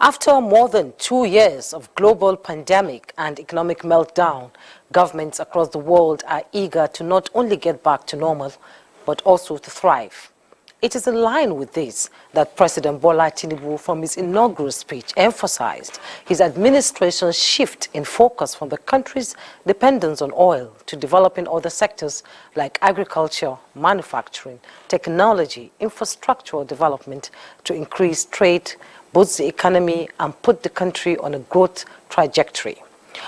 After more than 2 years of global pandemic and economic meltdown, governments across the world are eager to not only get back to normal, but also to thrive. It is in line with this that President Bola Tinubu, from his inaugural speech, emphasized his administration's shift in focus from the country's dependence on oil to developing other sectors like agriculture, manufacturing, technology, infrastructural development to increase trade, boost the economy, and put the country on a growth trajectory.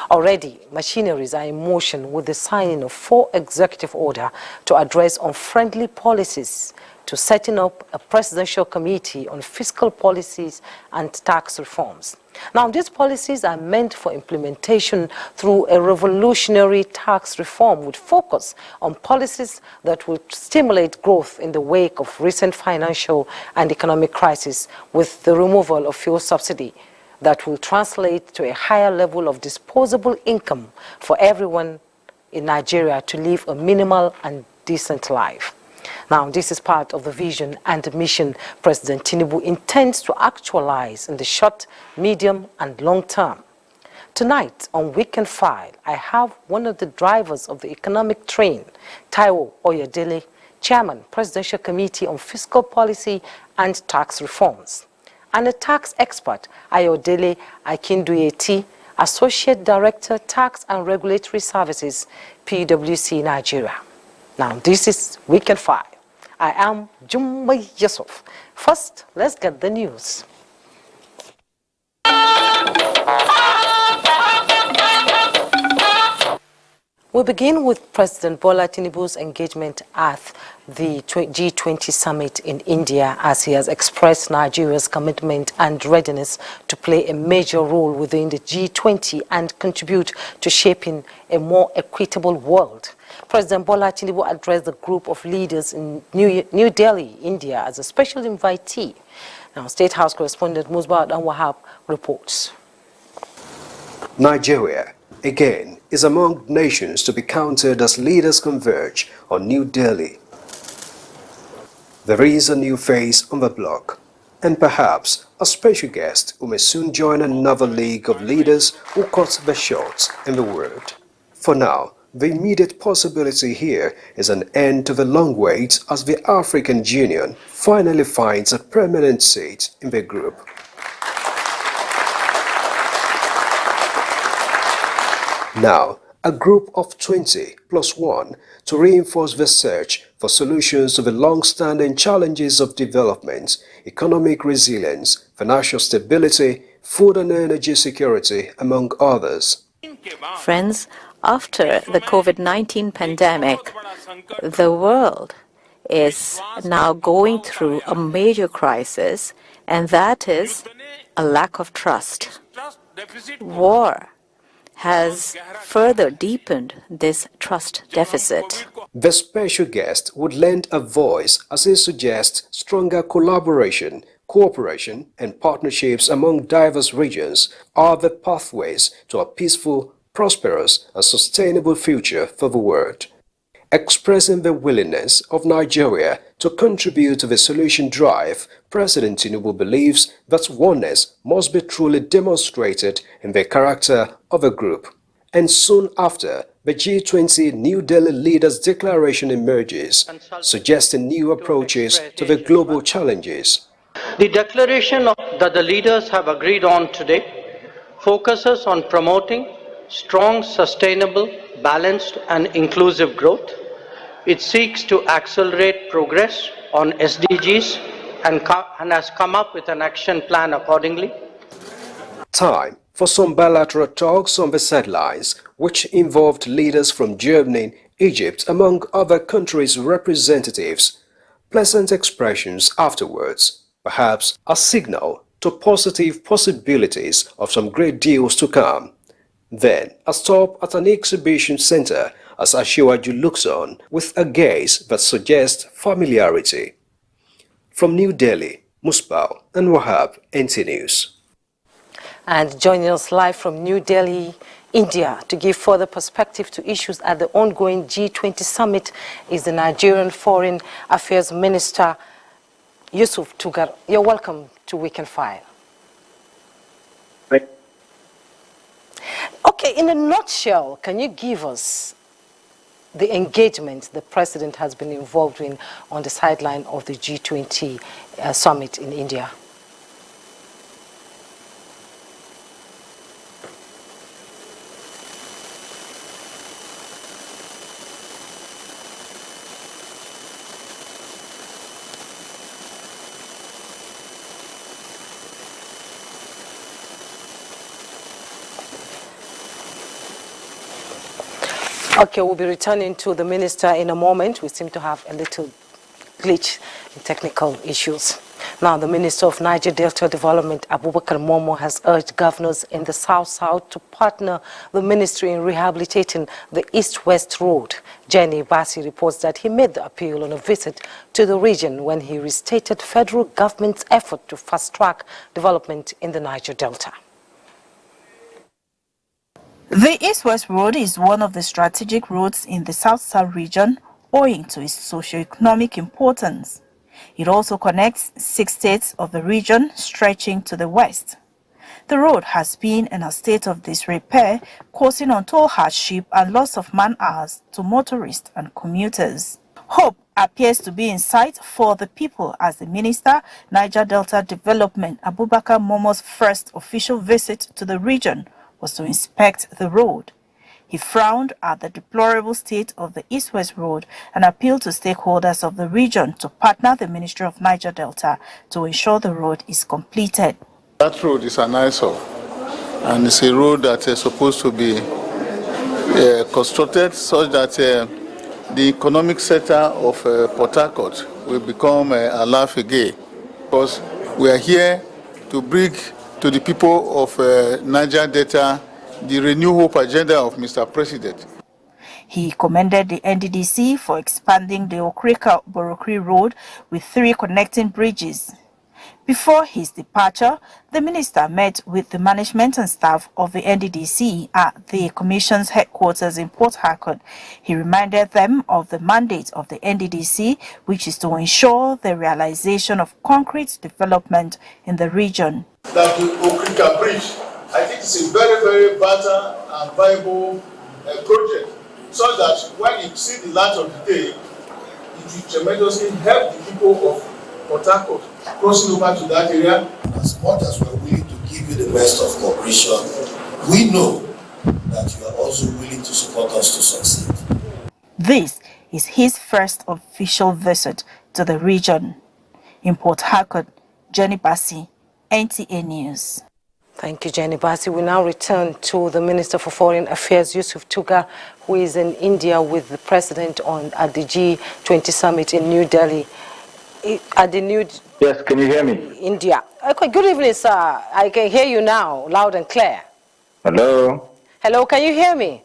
Already, machineries are in motion with the signing of 4 executive orders to address unfriendly policies, to setting up a presidential committee on fiscal policies and tax reforms. Now, these policies are meant for implementation through a revolutionary tax reform with focus on policies that will stimulate growth in the wake of recent financial and economic crisis, with the removal of fuel subsidy that will translate to a higher level of disposable income for everyone in Nigeria to live a minimal and decent life. Now, this is part of the vision and mission President Tinubu intends to actualize in the short, medium, and long term. Tonight, on Weekend File, I have one of the drivers of the economic train, Taiwo Oyedele, Chairman, Presidential Committee on Fiscal Policy and Tax Reforms, and a tax expert, Ayodele Akinduyeti, Associate Director, Tax and Regulatory Services, PwC Nigeria. Now, this is Weekend File. I am Jummai Yusuf. First, let's get the news. We begin with President Bola Tinubu's engagement at the G20 summit in India, as he has expressed Nigeria's commitment and readiness to play a major role within the G20 and contribute to shaping a more equitable world. President Bola Tinubu addressed the group of leaders in New Delhi, India, as a special invitee. Now, State House correspondent Musbat Anwahab reports. Nigeria, again, is among nations to be counted as leaders converge on New Delhi. There is a new face on the block, and perhaps a special guest who may soon join another league of leaders who cut the shots in the world. For now, the immediate possibility here is an end to the long wait as the African Union finally finds a permanent seat in the group. Now, a group of 20 plus 1 to reinforce the search for solutions to the long-standing challenges of development, economic resilience, financial stability, food and energy security, among others. Friends, after the COVID-19 pandemic, the world is now going through a major crisis, and that is a lack of trust. War has further deepened this trust deficit. The special guest would lend a voice as he suggests stronger collaboration, cooperation, and partnerships among diverse regions are the pathways to a peaceful, prosperous, and sustainable future for the world. Expressing the willingness of Nigeria to contribute to the solution drive, President Tinubu believes that oneness must be truly demonstrated in the character of a group. And soon after, the G20 New Delhi Leaders Declaration emerges, suggesting new approaches to the global challenges. The declaration that the leaders have agreed on today focuses on promoting strong, sustainable, balanced, and inclusive growth. It seeks to accelerate progress on SDGs and has come up with an action plan accordingly. Time for some bilateral talks on the sidelines, which involved leaders from Germany, Egypt, among other countries' representatives. Pleasant expressions afterwards, perhaps a signal to positive possibilities of some great deals to come. Then, a stop at an exhibition center as Ashiwaju looks on with a gaze that suggests familiarity. From New Delhi, Musbao and Wahab, NTA News. And joining us live from New Delhi, India, to give further perspective to issues at the ongoing G20 summit is the Nigerian Foreign Affairs Minister, Yusuf Tugar. You're welcome to Weekend File. Okay, in a nutshell, can you give us the engagement the president has been involved in on the sideline of the G20 summit in India? Okay, we'll be returning to the minister in a moment. We seem to have a little glitch in technical issues. Now, the Minister of Niger Delta Development, Abubakar Momo, has urged governors in the South-South to partner the ministry in rehabilitating the East-West road. Jenny Bassi reports that he made the appeal on a visit to the region when he restated federal government's effort to fast-track development in the Niger Delta. The East-West Road is one of the strategic roads in the South-South region owing to its socio-economic importance. It also connects 6 states of the region stretching to the west. The road has been in a state of disrepair, causing untold hardship and loss of man-hours to motorists and commuters. Hope appears to be in sight for the people as the Minister, Niger Delta Development, Abubakar Momo's first official visit to the region was to inspect the road. He frowned at the deplorable state of the East-West Road and appealed to stakeholders of the region to partner the Ministry of Niger Delta to ensure the road is completed. That road is an eyesore, and it's a road that is supposed to be constructed such that the economic sector of Port Harcourt will become a laugh again, because we are here to bring to the people of Niger Delta the Renew Hope agenda of Mr. President. He commended the NDDC for expanding the Okrika-Borokri Road with 3 connecting bridges. Before his departure, the minister met with the management and staff of the NDDC at the Commission's headquarters in Port Harcourt. He reminded them of the mandate of the NDDC, which is to ensure the realization of concrete development in the region. That the Okrika Bridge, I think it's a very, very vital and viable project, so that when you see the light of the day, it will tremendously help the people of Port Harcourt crossing over to that area. As much as we're willing to give you the best of cooperation, we know that you are also willing to support us to succeed. This is his first official visit to the region. In Port Harcourt, Jenny Bassi, NTA News. Thank you, Jenny Bassi. We now return to the Minister for Foreign Affairs, Yusuf Tuga, who is in India with the President at the G20 summit in New Delhi. Yes, can you hear me? India. Okay, good evening, sir. I can hear you now, loud and clear. Hello? Hello, can you hear me?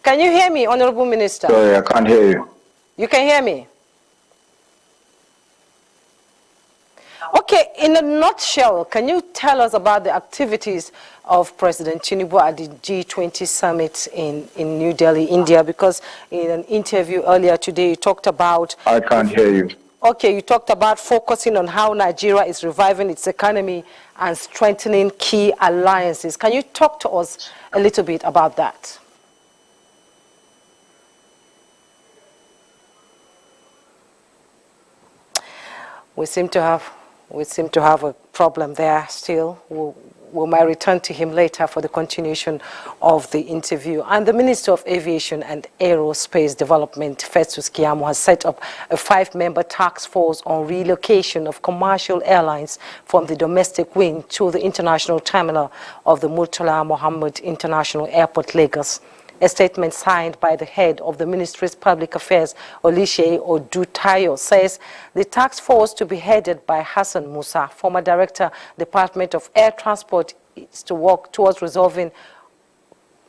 Can you hear me, Honorable Minister? Sorry, I can't hear you. You can hear me? Okay, in a nutshell, can you tell us about the activities of President Tinubu at the G20 summit in New Delhi, India? Because in an interview earlier today, you talked about... I can't hear you. Okay, you talked about focusing on how Nigeria is reviving its economy and strengthening key alliances. Can you talk to us a little bit about that? We seem to have a problem there still. We might return to him later for the continuation of the interview. And the Minister of Aviation and Aerospace Development, Festus Keyamo, has set up a 5-member task force on relocation of commercial airlines from the domestic wing to the international terminal of the Murtala Mohammed International Airport, Lagos. A statement signed by the head of the Ministry's Public Affairs, Olise Odutayo, says the task force, to be headed by Hassan Musa, former Director, Department of Air Transport, is to work towards resolving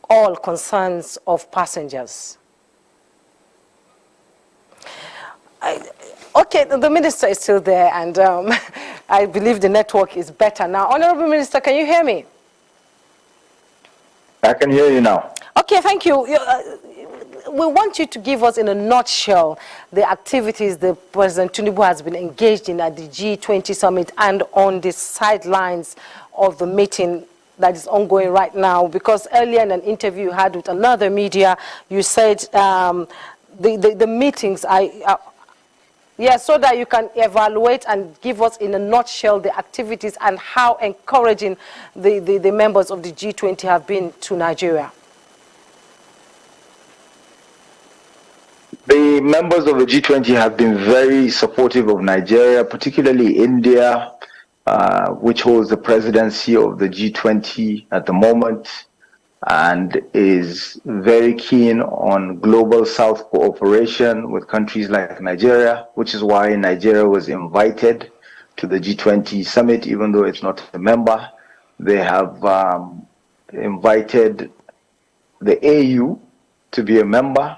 all concerns of passengers. Okay, the Minister is still there, and I believe the network is better now. Honorable Minister, can you hear me? I can hear you now. Okay, thank you. we want you to give us in a nutshell the activities that President Tinubu has been engaged in at the G20 summit and on the sidelines of the meeting that is ongoing right now. Because earlier in an interview you had with another media, you said the meetings are yeah, so that you can evaluate and give us in a nutshell the activities and how encouraging the members of the G20 have been to Nigeria. The members of the G20 have been very supportive of Nigeria, particularly India, which holds the presidency of the G20 at the moment and is very keen on global South cooperation with countries like Nigeria, which is why Nigeria was invited to the G20 summit, even though it's not a member. They have invited the AU to be a member.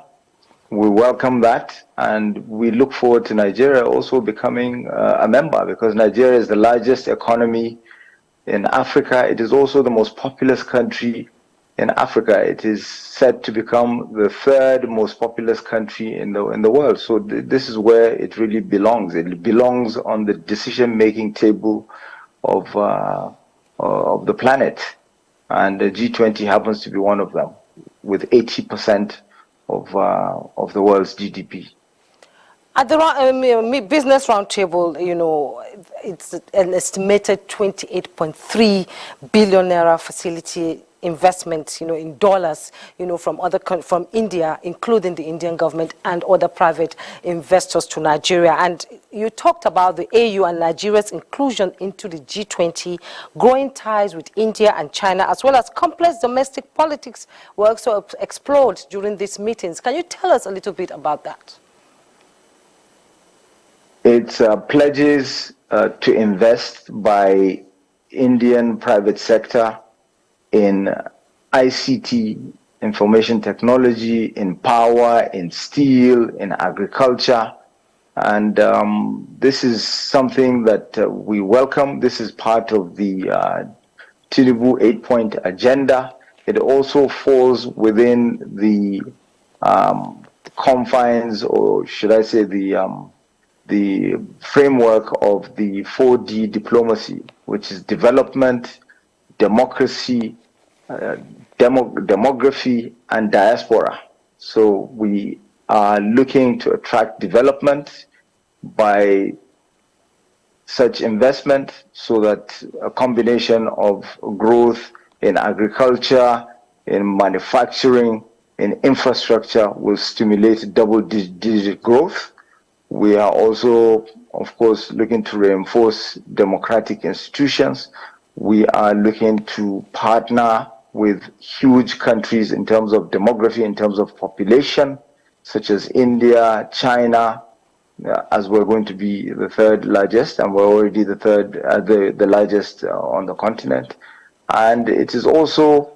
We welcome that, and we look forward to Nigeria also becoming a member, because Nigeria is the largest economy in Africa. It is also the most populous country in Africa. It is set to become the third most populous country in the world. So this is where it really belongs. It belongs on the decision-making table of the planet, and the G20 happens to be one of them, with 80% of the world's GDP. At the business roundtable, you know, it's an estimated 28.3 billion naira facility investment, you know, in dollars, you know, from India, including the Indian government and other private investors to Nigeria. And you talked about the AU and Nigeria's inclusion into the G20, growing ties with India and China, as well as complex domestic politics were also explored during these meetings. Can you tell us a little bit about that? It's pledges to invest by Indian private sector in ICT, information technology, in power, in steel, in agriculture. And this is something that we welcome. This is part of the Tinubu 8-point agenda. It also falls within the confines, or should I say the framework of the 4D diplomacy, which is development, democracy, demography, and diaspora. So we are looking to attract development by such investment, so that a combination of growth in agriculture, in manufacturing, in infrastructure will stimulate double-digit growth. We are also, of course, looking to reinforce democratic institutions. We are looking to partner with huge countries in terms of demography, in terms of population, such as India, China, as we're going to be the third largest, and we're already the largest on the continent. And it is also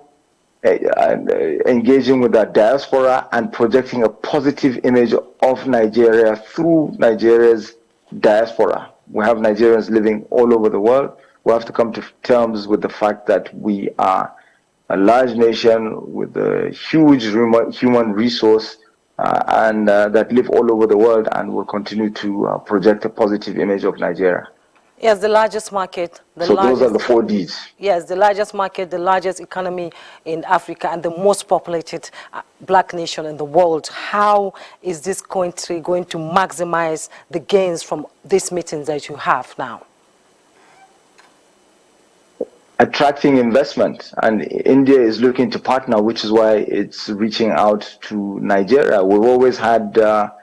engaging with that diaspora and projecting a positive image of Nigeria through Nigeria's diaspora. We have Nigerians living all over the world. We have to come to terms with the fact that we are a large nation with a huge human resource and that live all over the world, and will continue to project a positive image of Nigeria. Yes, the largest market. So those are the 4 Ds. Yes, the largest market, the largest economy in Africa, and the most populated black nation in the world. How is this country going to maximize the gains from these meetings that you have now? Attracting investment, and India is looking to partner, which is why it's reaching out to Nigeria. We've always had a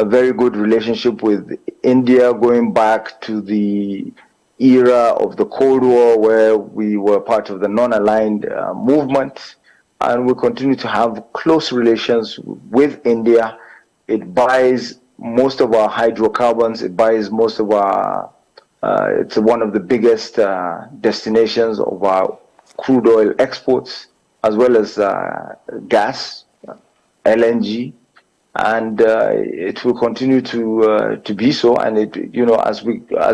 very good relationship with India, going back to the era of the Cold War, where we were part of the non-aligned movement, and we continue to have close relations with India. It buys most of our hydrocarbons, it buys most of our it's one of the biggest destinations of our crude oil exports, as well as gas, LNG, and it will continue to be so. And it, you know, as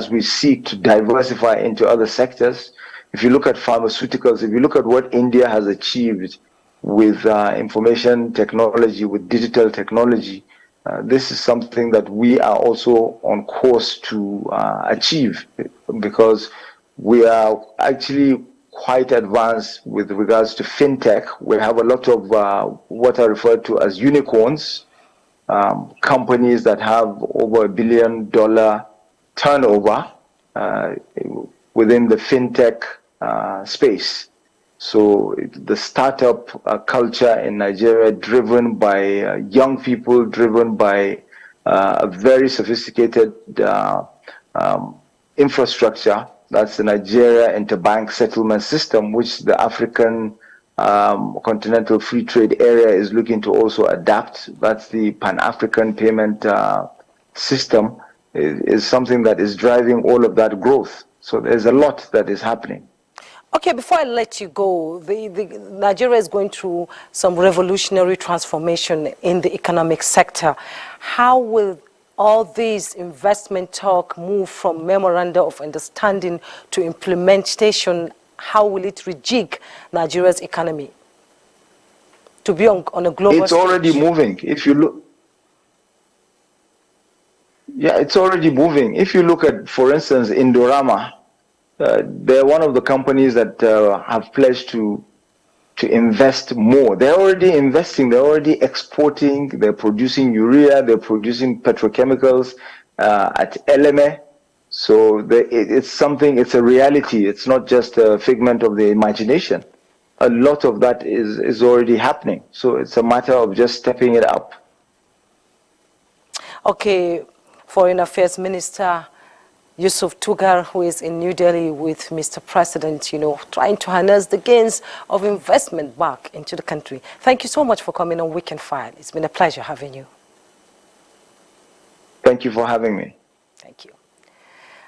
we seek to diversify into other sectors, if you look at pharmaceuticals, if you look at what India has achieved with information technology, with digital technology. This is something that we are also on course to achieve, because we are actually quite advanced with regards to fintech. We have a lot of what are referred to as unicorns, companies that have over $1 billion turnover within the fintech space. So the startup culture in Nigeria, driven by young people, driven by a very sophisticated infrastructure. That's the Nigeria Interbank Settlement System, which the African Continental Free Trade Area is looking to also adapt. That's the Pan-African Payment System, is something that is driving all of that growth. So there's a lot that is happening. Okay, before I let you go, Nigeria is going through some revolutionary transformation in the economic sector. How will all these investment talk move from memoranda of understanding to implementation? How will it rejig Nigeria's economy to be on a global It's already stage? moving. If you look, yeah, it's already moving. If you look at, for instance, Indorama, they're one of the companies that have pledged to invest more. They're already investing. They're already exporting. They're producing urea. They're producing petrochemicals at Eleme. So it's something. It's a reality. It's not just a figment of the imagination. A lot of that is already happening. So it's a matter of just stepping it up. Okay, Foreign Affairs Minister Yusuf Tugar, who is in New Delhi with Mr. President, trying to harness the gains of investment back into the country. Thank you so much for coming on Weekend File. It's been a pleasure having you. Thank you for having me. Thank you.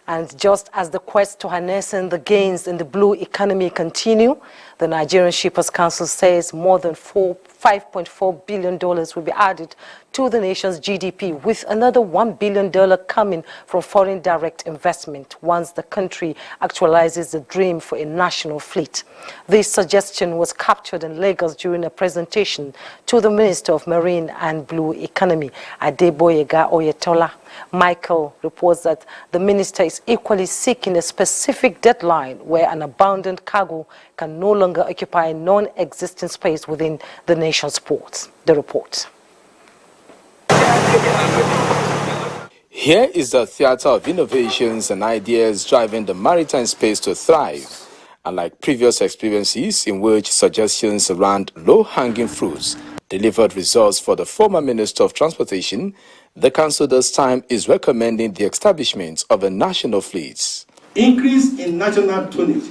And just as the quest to harnessing the gains in the blue economy continue, the Nigerian Shippers Council says more than $5.4 billion will be added to the nation's GDP, with another $1 billion coming from foreign direct investment once the country actualizes the dream for a national fleet. This suggestion was captured in Lagos during a presentation to the Minister of Marine and Blue Economy, Adeboyega Oyetola. Michael reports that the minister is equally seeking a specific deadline where an abandoned cargo can no longer occupy non-existent space within the nation's ports. The report. Here is the theater of innovations and ideas driving the maritime space to thrive. Unlike previous experiences in which suggestions around low-hanging fruits delivered results for the former Minister of Transportation, the Council this time is recommending the establishment of a national fleet. Increase in national tonnage,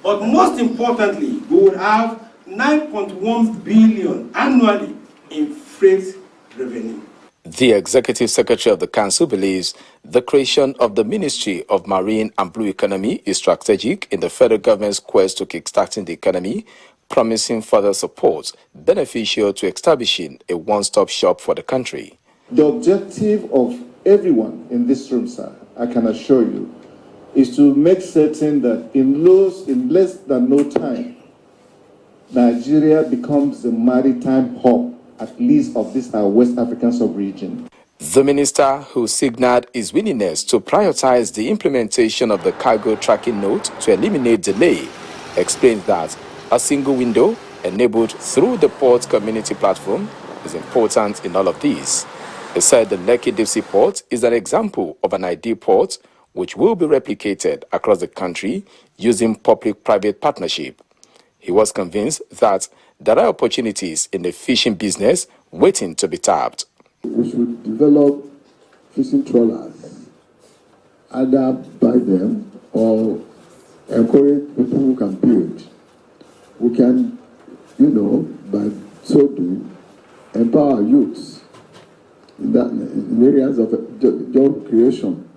but most importantly, we would have 9.1 billion annually in freight revenue. The Executive Secretary of the Council believes the creation of the Ministry of Marine and Blue Economy is strategic in the federal government's quest to kickstarting the economy, promising further support beneficial to establishing a one-stop shop for the country. The objective of everyone in this room, sir, I can assure you, is to make certain that in less than no time, Nigeria becomes the maritime hub, at least of this our West African sub-region. The minister, who signaled his willingness to prioritize the implementation of the cargo tracking note to eliminate delay, explained that a single window enabled through the port community platform is important in all of these. He said the Lekki Deep-Sea Port is an example of an ideal port which will be replicated across the country using public-private partnership. He was convinced that there are opportunities in the fishing business waiting to be tapped. We should develop fishing trawlers, either buy them or encourage people who can build. We can, by so doing, empower youths in areas of job creation.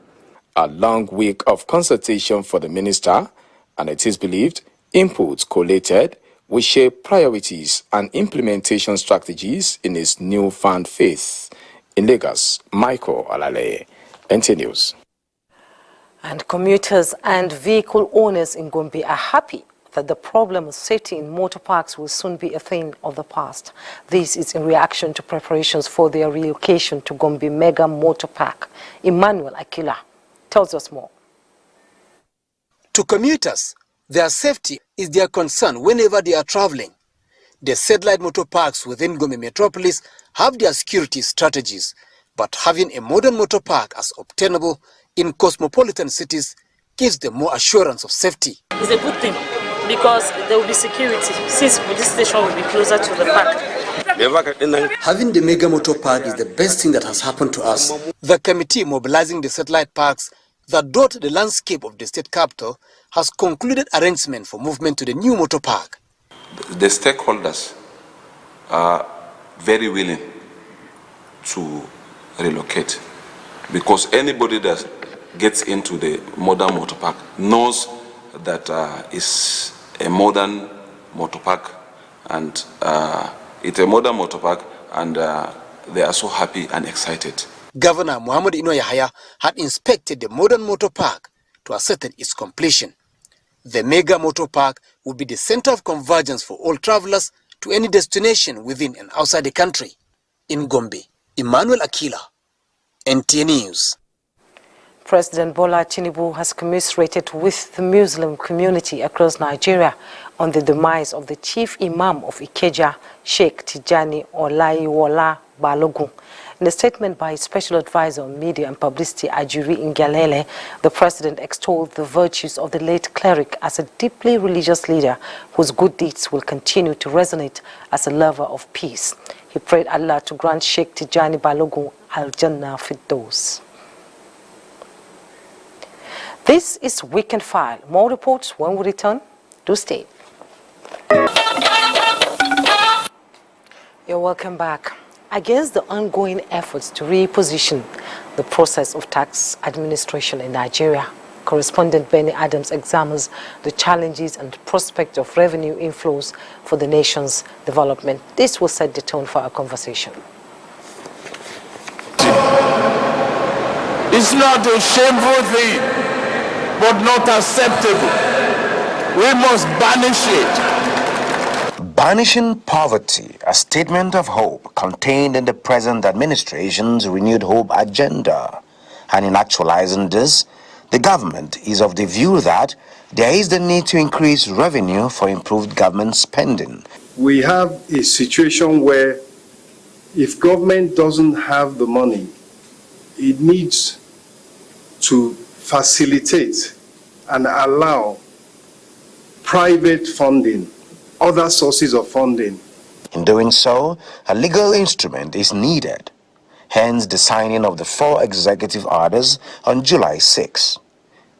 A long week of consultation for the minister, and it is believed inputs collated will shape priorities and implementation strategies in his newfound faith. In Lagos, Michael Alale, NTA News. And commuters and vehicle owners in Gombe are happy that the problem of safety in motor parks will soon be a thing of the past. This is in reaction to preparations for their relocation to Gombe Mega Motor Park. Emmanuel Akila tells us more. To commuters, their safety is their concern whenever they are traveling. The satellite motor parks within Gombe Metropolis have their security strategies, but having a modern motor park as obtainable in cosmopolitan cities gives them more assurance of safety. It's a good thing because there will be security since this station will be closer to the park. Having the mega motor park is the best thing that has happened to us. The committee mobilizing the satellite parks that dot the landscape of the state capital has concluded arrangement for movement to the new motor park. The stakeholders are very willing to relocate because anybody that gets into the modern motor park knows that it's a modern motor park and they are so happy and excited. Governor Muhammad Ino Yahaya had inspected the modern motor park to ascertain its completion. The mega motor park will be the center of convergence for all travelers to any destination within and outside the country. In Gombe, Emmanuel Akila, NTA News. President Bola Tinubu has commiserated with the Muslim community across Nigeria on the demise of the chief imam of Ikeja, Sheikh Tijani Olaiwola Balogun. In a statement by his special advisor on media and publicity, Ajuri Ngalale, the president extolled the virtues of the late cleric as a deeply religious leader whose good deeds will continue to resonate as a lover of peace. He prayed Allah to grant Sheikh Tijani Balogun Al-Jannah Firdaus. This is Weekend File. More reports when we return. Do stay. You're welcome back. Against the ongoing efforts to reposition the process of tax administration in Nigeria, correspondent Benny Adams examines the challenges and prospect of revenue inflows for the nation's development. This will set the tone for our conversation. It's not a shameful thing, but not acceptable. We must banish it. Banishing poverty, a statement of hope contained in the present administration's renewed hope agenda. And in actualizing this, the government is of the view that there is the need to increase revenue for improved government spending. We have a situation where if government doesn't have the money, it needs to facilitate and allow private funding, other sources of funding. In doing so, a legal instrument is needed. Hence the signing of the 4 executive orders on July 6,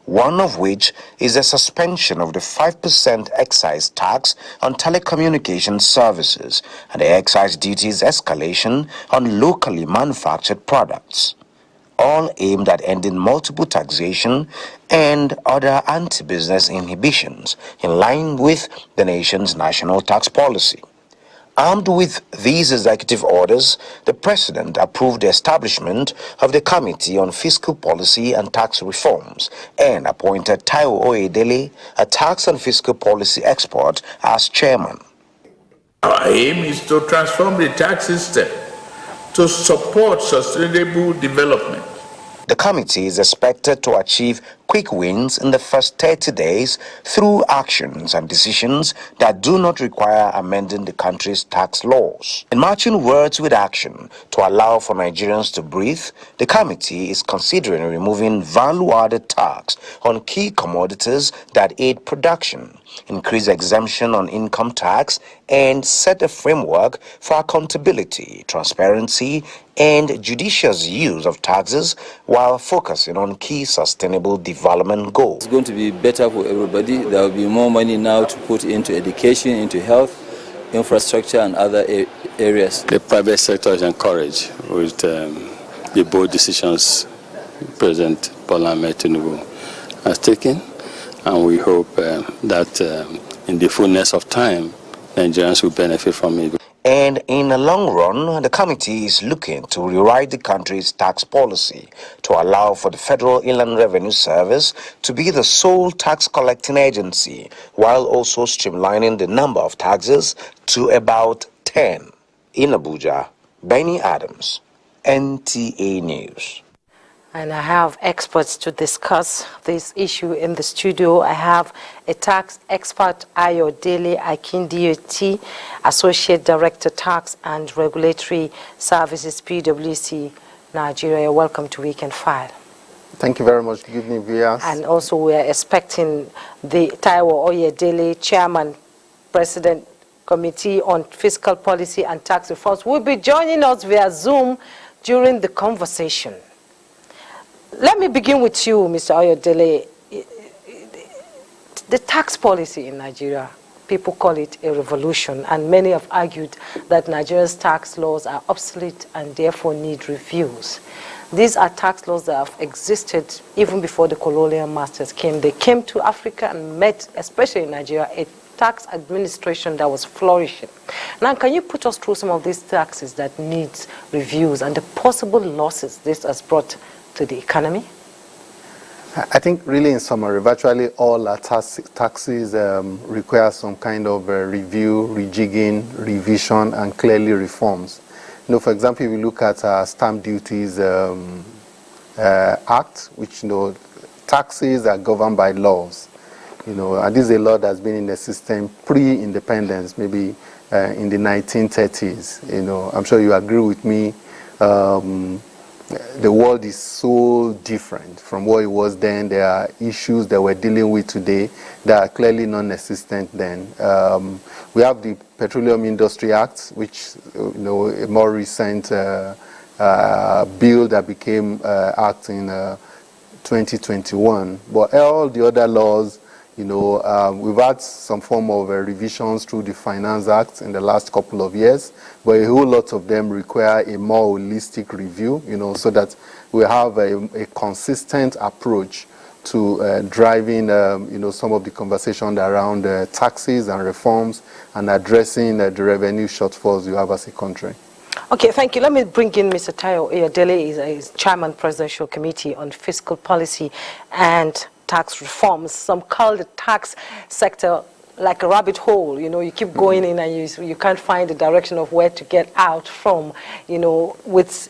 one of which is the suspension of the 5% excise tax on telecommunication services and the excise duties escalation on locally manufactured products, all aimed at ending multiple taxation and other anti-business inhibitions in line with the nation's national tax policy. Armed with these executive orders, the President approved the establishment of the Committee on Fiscal Policy and Tax Reforms and appointed Taiwo Oyedele, a tax and fiscal policy expert, as chairman. Our aim is to transform the tax system to support sustainable development. The committee is expected to achieve quick wins in the first 30 days through actions and decisions that do not require amending the country's tax laws. In matching words with action to allow for Nigerians to breathe, the committee is considering removing value-added tax on key commodities that aid production, increase exemption on income tax, and set a framework for accountability, transparency, and judicious use of taxes while focusing on key sustainable development goals. It's going to be better for everybody. There will be more money now to put into education, into health, infrastructure, and other areas. The private sector is encouraged with the bold decisions President Bola Tinubu has taken, and we hope that in the fullness of time, Nigerians will benefit from it. And in the long run, the committee is looking to rewrite the country's tax policy to allow for the Federal Inland Revenue Service to be the sole tax collecting agency, while also streamlining the number of taxes to about 10. In Abuja, Benny Adams, NTA News. And I have experts to discuss this issue in the studio. I have a tax expert, Ayodele Akindioti, Associate Director, Tax and Regulatory Services, PwC, Nigeria. Welcome to Weekend File. Thank you very much. Good evening, viewers. And also we are expecting the Taiwo Oyedele, Chairman, President, Committee on Fiscal Policy and Tax Reforms, will be joining us via Zoom during the conversation. Let me begin with you, Mr. Oyedele. The tax policy in Nigeria, people call it a revolution, and many have argued that Nigeria's tax laws are obsolete and therefore need reviews. These are tax laws that have existed even before the colonial masters came. They came to Africa and met, especially in Nigeria, a tax administration that was flourishing. Now, can you put us through some of these taxes that need reviews and the possible losses this has brought to the economy? I think really in summary, virtually all our taxes require some kind of review, rejigging, revision, and clearly reforms. You know, for example, if you look at our Stamp Duties Act, which, you know, taxes are governed by laws. You know, and this is a law that's been in the system pre-independence, maybe in the 1930s. You know, I'm sure you agree with me. The world is so different from what it was then. There are issues that we're dealing with today that are clearly non-existent then. We have the Petroleum Industry Act, which, you know, a more recent bill that became act in 2021. But all the other laws, you know, we've had some form of revisions through the Finance Act in the last couple of years, but a whole lot of them require a more holistic review, you know, so that we have a consistent approach to driving, you know, some of the conversation around taxes and reforms and addressing the revenue shortfalls you have as a country. Okay, thank you. Let me bring in Mr. Taiwo Oyedele, is Chairman, Presidential Committee on Fiscal Policy and Tax Reforms. Some call the tax sector like a rabbit hole. You know, you keep going in and you can't find the direction of where to get out from. You know, with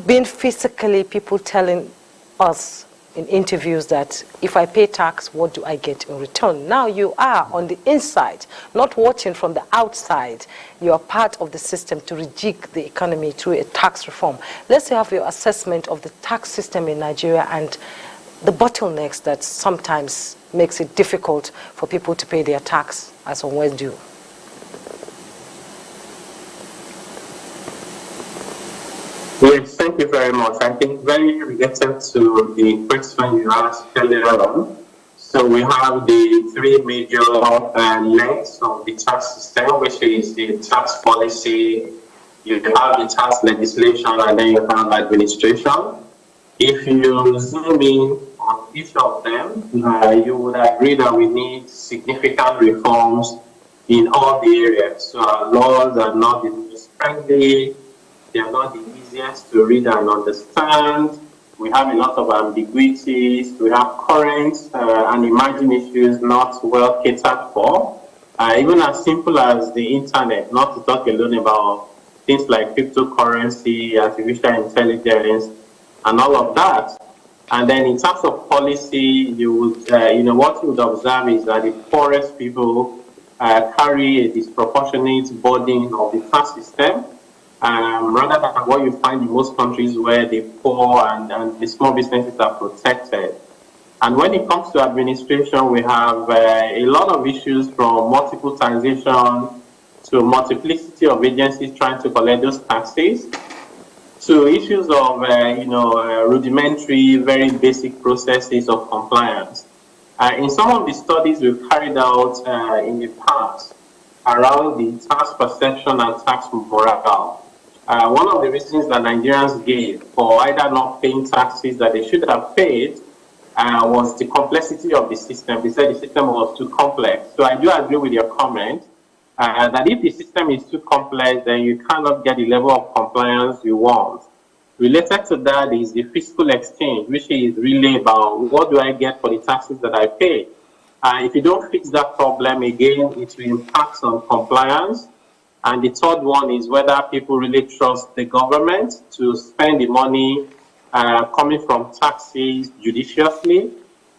being physically, people telling us in interviews that if I pay tax, what do I get in return? Now you are on the inside, not watching from the outside. You are part of the system to rejig the economy through a tax reform. Let's have your assessment of the tax system in Nigeria and the bottlenecks that sometimes makes it difficult for people to pay their tax as always due. Yes, thank you very much. I think very related to the question you asked earlier on. So we have the three major legs of the tax system, which is the tax policy, you have the tax legislation, and then you have administration. If you zoom in on each of them, you would agree that we need significant reforms in all the areas. So our laws are not the most friendly, they are not the easiest to read and understand. We have a lot of ambiguities, we have current and emerging issues not well catered for. Even as simple as the internet, not to talk alone about things like cryptocurrency, artificial intelligence, and all of that. And then in terms of policy, you would, what you would observe is that the poorest people carry a disproportionate burden of the tax system, rather than what you find in most countries where the poor and the small businesses are protected. And when it comes to administration, we have a lot of issues from multiple taxation to multiplicity of agencies trying to collect those taxes, to issues of, rudimentary, very basic processes of compliance. In some of the studies we've carried out in the past around the tax perception and tax morale, one of the reasons that Nigerians gave for either not paying taxes that they should have paid was the complexity of the system. They said the system was too complex. So I do agree with your comment that if the system is too complex, then you cannot get the level of compliance you want. Related to that is the fiscal exchange, which is really about what do I get for the taxes that I pay. If you don't fix that problem, again, it will impact on compliance. And the third one is whether people really trust the government to spend the money coming from taxes judiciously.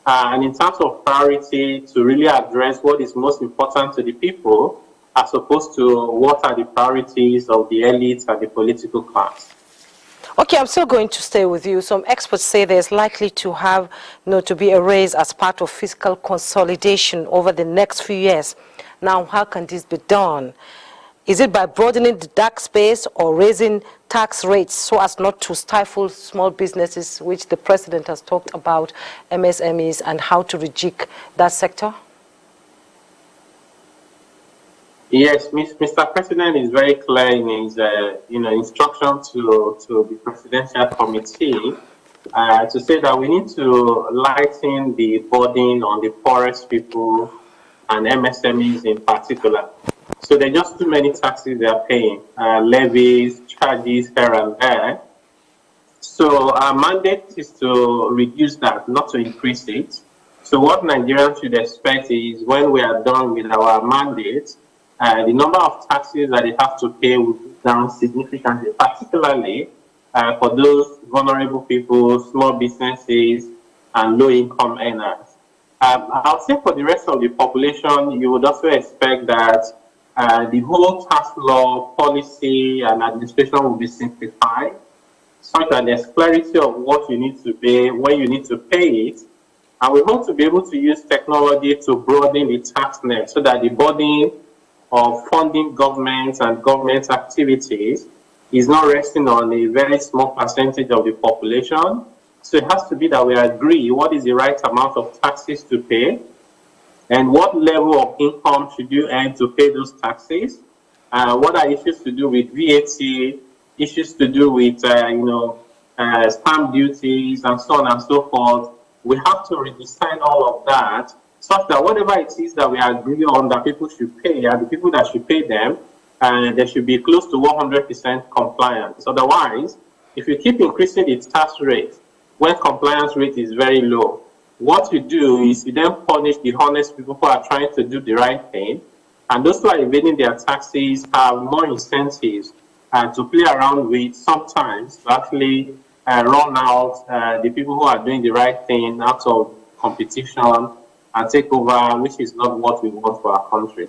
And in terms of priority, to really address what is most important to the people, as opposed to what are the priorities of the elites and the political class. Okay, I'm still going to stay with you. Some experts say there's likely to have, to be a raise as part of fiscal consolidation over the next few years. Now, how can this be done? Is it by broadening the tax space or raising tax rates so as not to stifle small businesses, which the president has talked about, MSMEs, and how to rejig that sector? Yes, Mr. President is very clear in his instruction to the Presidential Committee to say that we need to lighten the burden on the poorest people and MSMEs in particular. So there are just too many taxes they are paying, levies, charges here and there. So our mandate is to reduce that, not to increase it. So what Nigerians should expect is when we are done with our mandate, the number of taxes that they have to pay will be down significantly, particularly for those vulnerable people, small businesses, and low-income earners. I'll say for the rest of the population, you would also expect that the whole tax law, policy, and administration will be simplified, such that there's clarity of what you need to pay, when you need to pay it. And we hope to be able to use technology to broaden the tax net so that the burden of funding governments and government activities is not resting on a very small percentage of the population. So it has to be that we agree what is the right amount of taxes to pay and what level of income should you earn to pay those taxes. What are issues to do with VAT, issues to do with stamp duties and so on and so forth. We have to redesign all of that such that whatever it is that we agree on that people should pay and the people that should pay them, there should be close to 100% compliance. Otherwise, if you keep increasing the tax rate when compliance rate is very low, what you do is you then punish the honest people who are trying to do the right thing, and those who are evading their taxes have more incentives to play around with sometimes to actually run out the people who are doing the right thing out of competition and take over, which is not what we want for our country.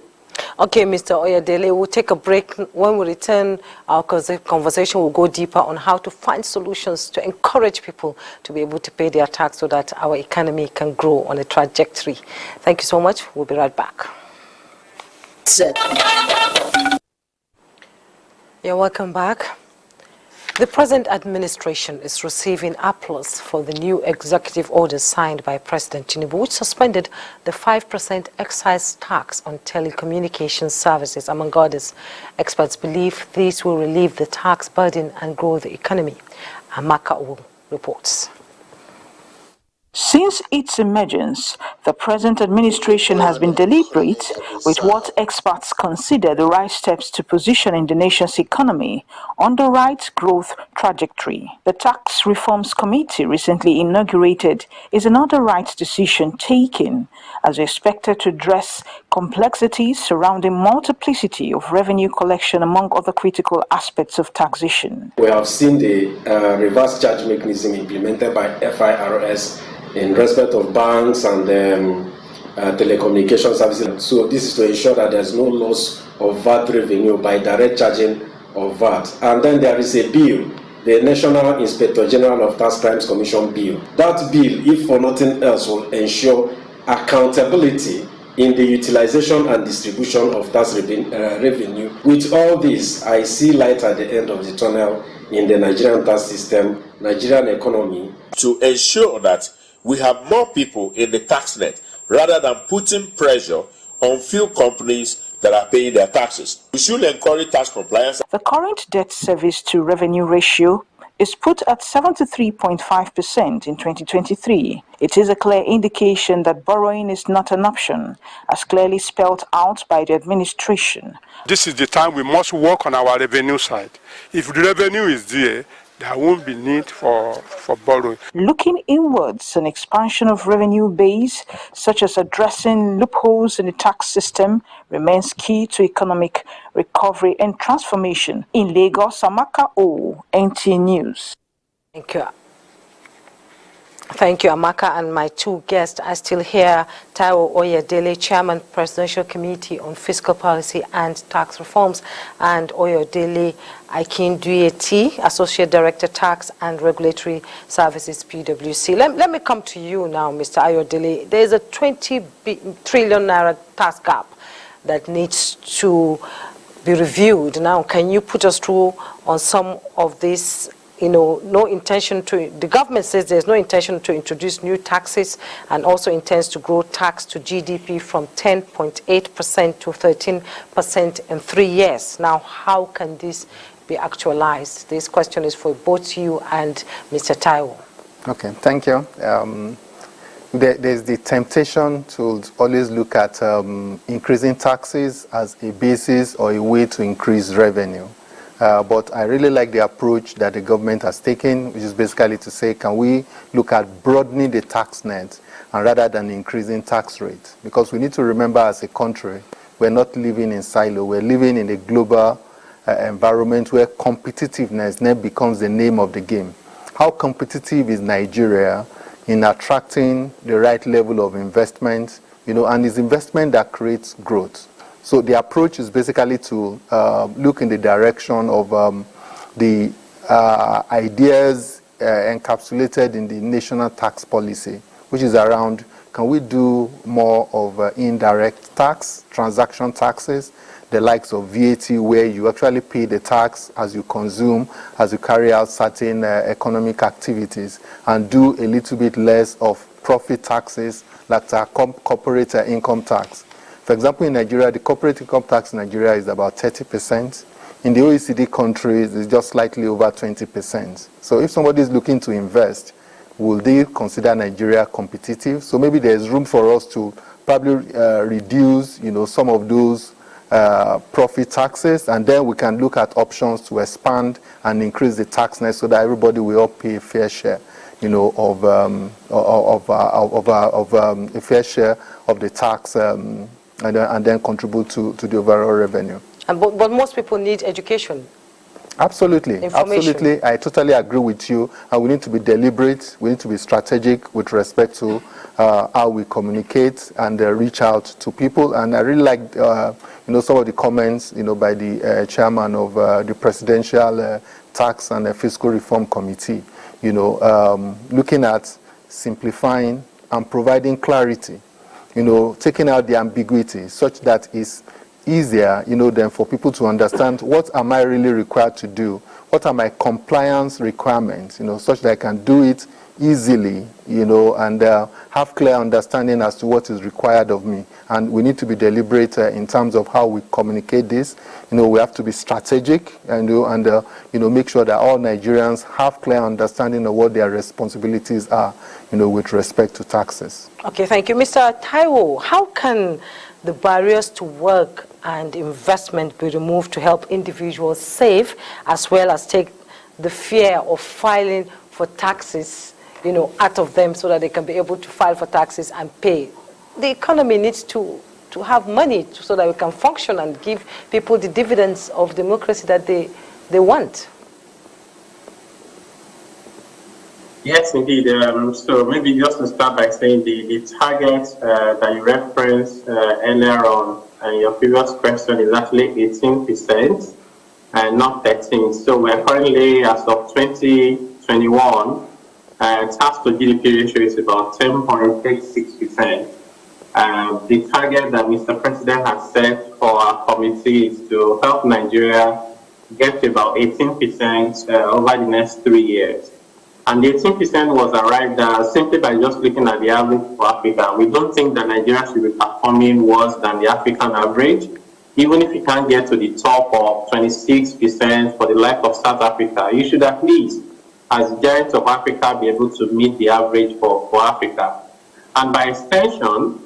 Okay, Mr. Oyedele, we'll take a break. When we return, our conversation will go deeper on how to find solutions to encourage people to be able to pay their tax so that our economy can grow on a trajectory. Thank you so much. We'll be right back. Yeah, welcome back. The present administration is receiving applause for the new executive orders signed by President Tinubu, which suspended the 5% excise tax on telecommunications services, among others. Experts believe this will relieve the tax burden and grow the economy. Amaka Owo reports. Since its emergence, the present administration has been deliberate with what experts consider the right steps to positioning the nation's economy on the right growth trajectory. The Tax Reforms Committee, recently inaugurated, is another right decision taken as expected to address complexities surrounding multiplicity of revenue collection among other critical aspects of taxation. We have seen the reverse charge mechanism implemented by FIRS in respect of banks and telecommunication services. So this is to ensure that there's no loss of VAT revenue by direct charging of VAT. And then there is a bill, the National Inspector General of Tax Crimes Commission bill. That bill, if for nothing else, will ensure accountability in the utilization and distribution of tax revenue. With all this, I see light at the end of the tunnel in the Nigerian tax system, Nigerian economy. To ensure that we have more people in the tax net rather than putting pressure on few companies that are paying their taxes. We should encourage tax compliance. The current debt service to revenue ratio is put at 73.5% in 2023. It is a clear indication that borrowing is not an option, as clearly spelled out by the administration. This is the time we must work on our revenue side. If the revenue is there, there won't be need for borrowing. Looking inwards, an expansion of revenue base, such as addressing loopholes in the tax system, remains key to economic recovery and transformation. In Lagos, Amaka O, NTA News. Thank you. Thank you, Amaka, and my two guests are still here. Taiwo Oyedele, Chairman, Presidential Committee on Fiscal Policy and Tax Reforms, and Oyedele Akinduye, Associate Director, Tax and Regulatory Services, PwC. Let me come to you now, Mr. Oyedele. There is a 20 trillion naira tax gap that needs to be reviewed. Now, can you put us through on some of this? The government says there's no intention to introduce new taxes and also intends to grow tax to GDP from 10.8% to 13% in 3 years. Now, how can this be actualized? This question is for both you and Mr. Taiwo. Okay, thank you. There's the temptation to always look at increasing taxes as a basis or a way to increase revenue. But I really like the approach that the government has taken, which is basically to say, can we look at broadening the tax net and rather than increasing tax rates? Because we need to remember as a country, we're not living in silo. We're living in a global environment where competitiveness now becomes the name of the game. How competitive is Nigeria in attracting the right level of investment, and it's investment that creates growth. So the approach is basically to look in the direction of the ideas encapsulated in the national tax policy, which is around, can we do more of indirect tax, transaction taxes, the likes of VAT, where you actually pay the tax as you consume, as you carry out certain economic activities, and do a little bit less of profit taxes, like our corporate income tax. For example, in Nigeria, the corporate income tax in Nigeria is about 30%. In the OECD countries, it's just slightly over 20%. So if somebody is looking to invest, will they consider Nigeria competitive? So maybe there's room for us to probably reduce, some of those profit taxes, and then we can look at options to expand and increase the tax net so that everybody will all pay a fair share, of a fair share of the tax. And then contribute to the overall revenue. But most people need education. Absolutely, absolutely. I totally agree with you. And we need to be deliberate. We need to be strategic with respect to how we communicate and reach out to people. And I really like, some of the comments, by the chairman of the Presidential Tax and Fiscal Reform Committee. Looking at simplifying and providing clarity. Taking out the ambiguity such that it's easier, then for people to understand what am I really required to do, what are my compliance requirements, such that I can do it easily, and have clear understanding as to what is required of me. And we need to be deliberate in terms of how we communicate this. We have to be strategic and make sure that all Nigerians have clear understanding of what their responsibilities are, with respect to taxes. Okay, thank you. Mr. Taiwo, how can the barriers to work and investment be removed to help individuals save, as well as take the fear of filing for taxes, out of them, so that they can be able to file for taxes and pay? The economy needs to have money so that we can function and give people the dividends of democracy that they want. Yes, indeed. So maybe just to start by saying the target that you referenced earlier on in your previous question is actually 18% and not 13%. So we're currently, as of 2021, tax to GDP ratio is about 10.86%. The target that Mr. President has set for our committee is to help Nigeria get to about 18% over the next 3 years. And the 18% was arrived at simply by just looking at the average for Africa. We don't think that Nigeria should be performing worse than the African average. Even if you can't get to the top of 26% for the life of South Africa, you should at least as giants of Africa be able to meet the average for Africa. And by extension,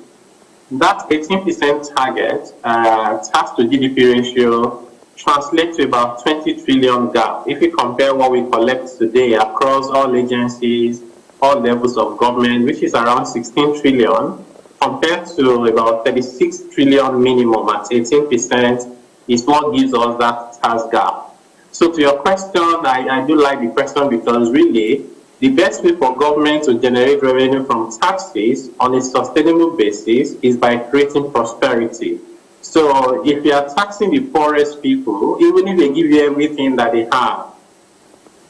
that 18% target, tax to GDP ratio, translates to about 20 trillion gap. If you compare what we collect today across all agencies, all levels of government, which is around 16 trillion, compared to about 36 trillion minimum at 18%, is what gives us that tax gap. So to your question, I do like the question because really, the best way for government to generate revenue from taxes on a sustainable basis is by creating prosperity. So if you are taxing the poorest people, even if they give you everything that they have,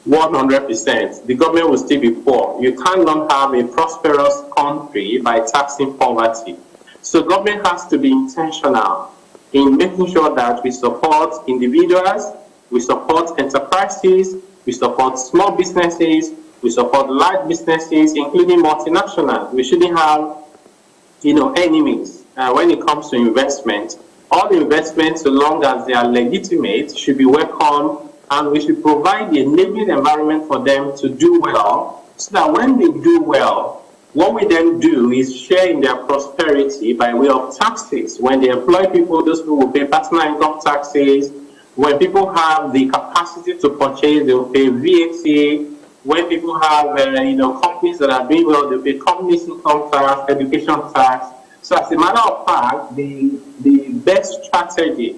100%, the government will still be poor. You cannot have a prosperous country by taxing poverty. So government has to be intentional in making sure that we support individuals, we support enterprises, we support small businesses, we support large businesses, including multinationals. We shouldn't have, enemies when it comes to investment. All investments, so long as they are legitimate, should be welcome, and we should provide the enabling environment for them to do well, so that when they do well, what we then do is share in their prosperity by way of taxes. When they employ people, those people will pay personal income taxes. When people have the capacity to purchase, they will pay VAT. When people have, companies that are doing well, they pay companies income tax, education tax. So as a matter of fact, the best strategy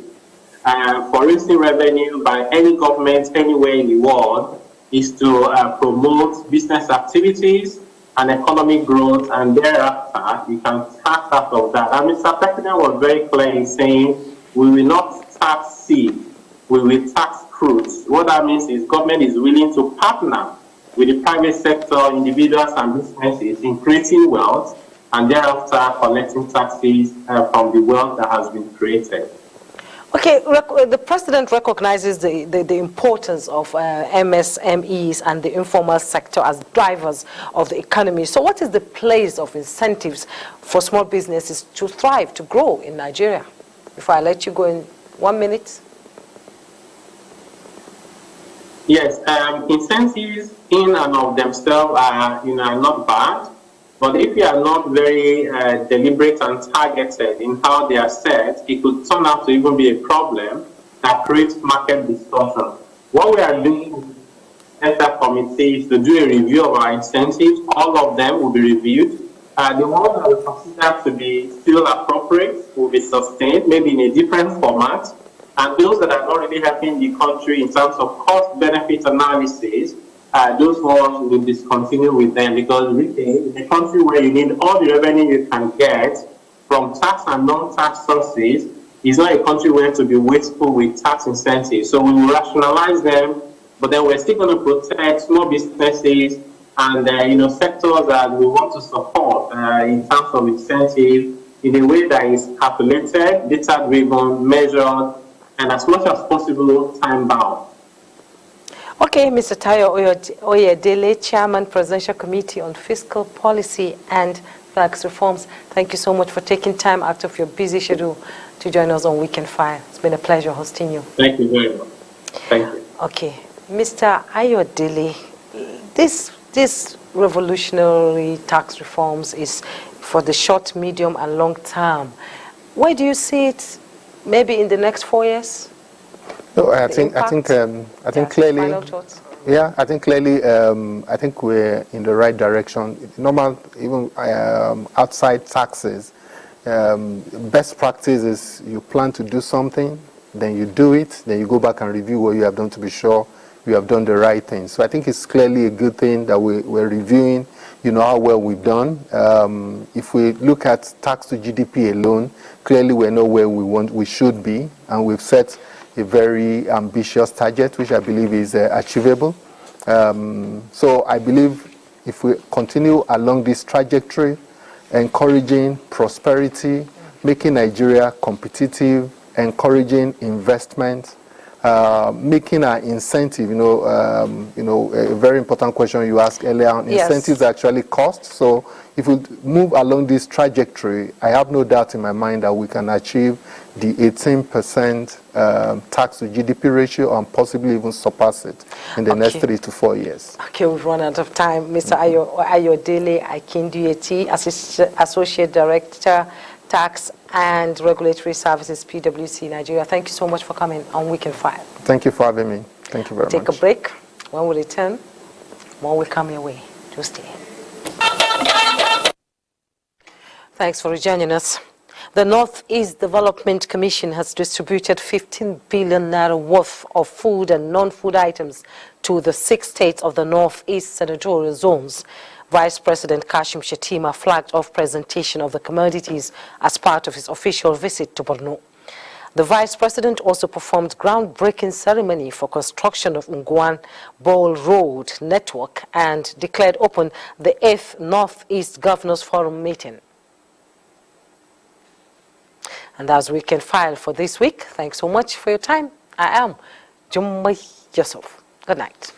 for raising revenue by any government anywhere in the world is to promote business activities and economic growth, and thereafter you can tax out of that. And Mr. President was very clear in saying we will not tax seed, we will tax fruits. What that means is government is willing to partner with the private sector, individuals and businesses in creating wealth, and thereafter collecting taxes from the wealth that has been created. Okay, the president recognizes the importance of MSMEs and the informal sector as drivers of the economy. So what is the place of incentives for small businesses to thrive, to grow in Nigeria? Before I let you go in 1 minute. Yes, incentives in and of themselves are, not bad. But if you are not very deliberate and targeted in how they are set, it could turn out to even be a problem that creates market distortion. What we are doing as a committee is to do a review of our incentives. All of them will be reviewed. The ones that we consider to be still appropriate will be sustained, maybe in a different format. And those that are not really helping the country in terms of cost-benefit analysis, those ones will discontinue with them, because really, in a country where you need all the revenue you can get from tax and non-tax sources, is not a country where to be wasteful with tax incentives. So we will rationalize them, but then we're still going to protect small businesses and sectors that we want to support in terms of incentive in a way that is calculated, data-driven, measured, and as much as possible time-bound. Okay, Mr. Tayo Oyedele, Chairman, Presidential Committee on Fiscal Policy and Tax Reforms, thank you so much for taking time out of your busy schedule to join us on Weekend Fire. It's been a pleasure hosting you. Thank you very much. Thank you. Okay, Mr. Ayodele, this revolutionary tax reforms is for the short, medium, and long term. Where do you see it? Maybe in the next 4 years? No, I think clearly. Yeah, I think clearly. I think we're in the right direction. Normal, even outside taxes, best practice is you plan to do something, then you do it, then you go back and review what you have done to be sure you have done the right thing. So I think it's clearly a good thing that we're reviewing. How well we've done. If we look at tax to GDP alone, clearly we're not where we should be, and we've set a very ambitious target, which I believe is achievable. So I believe if we continue along this trajectory, encouraging prosperity, making Nigeria competitive, encouraging investment, making an incentive, a very important question you asked earlier on, Yes. incentives actually cost. So if we move along this trajectory, I have no doubt in my mind that we can achieve the 18% tax to GDP ratio and possibly even surpass it in the next 3 to 4 years. Okay, we've run out of time. Mr. Ayodele Akindueti, Associate Director, Tax and Regulatory Services, PwC Nigeria. Thank you so much for coming on Weekend File. Thank you for having me. Thank you very much. Take a break. When we return, more will come your way. Do stay. Thanks for joining us. The Northeast Development Commission has distributed 15 billion naira worth of food and non-food items to the 6 states of the Northeast senatorial zones. Vice President Kashim Shettima flagged off presentation of the commodities as part of his official visit to Borno. The Vice President also performed groundbreaking ceremony for construction of Ungwan Bowl Road network and declared open the 8th Northeast Governors Forum meeting. And that's Weekend File for this week. Thanks so much for your time. I am Jummai Yusuf. Good night.